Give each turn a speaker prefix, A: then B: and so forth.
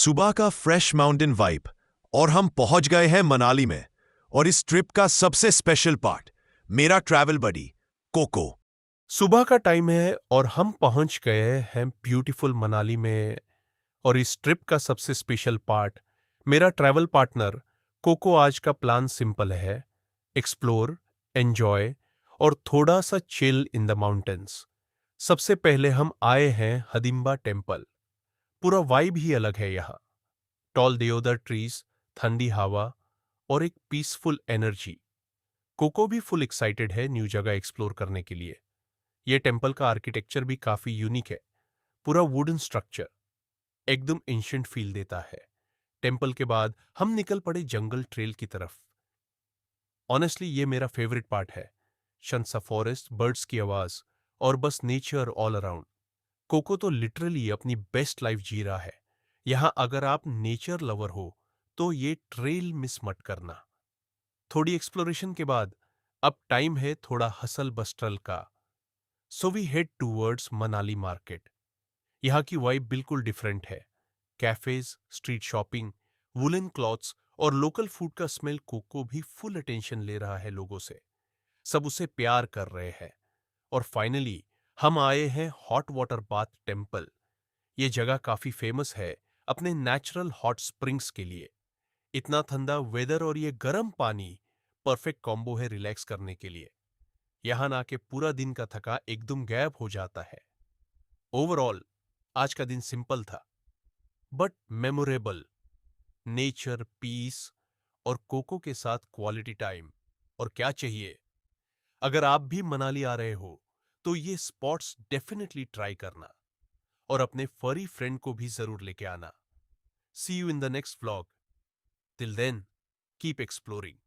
A: सुबह का fresh mountain vibe और हम पहुंच गए हैं मनाली में। और इस ट्रिप का सबसे स्पेशल पार्ट, मेरा ट्रैवल बडी कोको।
B: सुबह का टाइम है और हम पहुंच गए हैं ब्यूटीफुल मनाली में। और इस ट्रिप का सबसे स्पेशल पार्ट, मेरा ट्रैवल पार्टनर कोको। आज का प्लान सिंपल है: एक्सप्लोर, एंजॉय और थोड़ा सा चिल इन द माउंटेन्स। सबसे पहले हम आए हैं हदिम्बा टेम्पल। पूरा वाइब ही अलग है यहाँ। टॉल देवदार ट्रीज, ठंडी हवा और एक पीसफुल एनर्जी। कोको भी फुल एक्साइटेड है न्यू जगह एक्सप्लोर करने के लिए। ये टेम्पल का आर्किटेक्चर भी काफी यूनिक है। पूरा वुडन स्ट्रक्चर एकदम एंशिएंट फील देता है। टेम्पल के बाद हम निकल पड़े जंगल ट्रेल की तरफ। ऑनेस्टली ये मेरा फेवरेट पार्ट है। शांत सा फॉरेस्ट, बर्ड्स की आवाज और बस नेचर ऑल अराउंड। कोको तो लिटरली अपनी बेस्ट लाइफ जी रहा है। यहां अगर आप नेचर लवर हो तो ये ट्रेल मिस मत करना। थोड़ी एक्सप्लोरेशन के बाद अब टाइम है थोड़ा हसल बस्टल का। So we head towards Manali market. यहाँ की वाइब बिल्कुल डिफरेंट है। Cafes, street shopping, woollen clothes और लोकल फूड का स्मेल कोको भी फुल अटेंशन ले रहा है लोगों से। सब उसे प्यार कर रहे हैं। और फाइनली हम आए हैं हॉट वाटर बाथ टेम्पल। ये जगह काफी फेमस है अपने नेचुरल हॉट स्प्रिंग्स के लिए। इतना ठंडा वेदर और ये गर्म पानी परफेक्ट कॉम्बो है रिलैक्स करने के लिए। यहां ना के पूरा दिन का थका एकदम गायब हो जाता है। ओवरऑल आज का दिन सिंपल था बट मेमोरेबल। नेचर, पीस और कोको के साथ क्वालिटी टाइम, और क्या चाहिए। अगर आप भी मनाली आ रहे हो तो ये स्पॉट्स डेफिनेटली ट्राई करना और अपने फरी फ्रेंड को भी जरूर लेके आना। See you in the next vlog. Till then, keep exploring.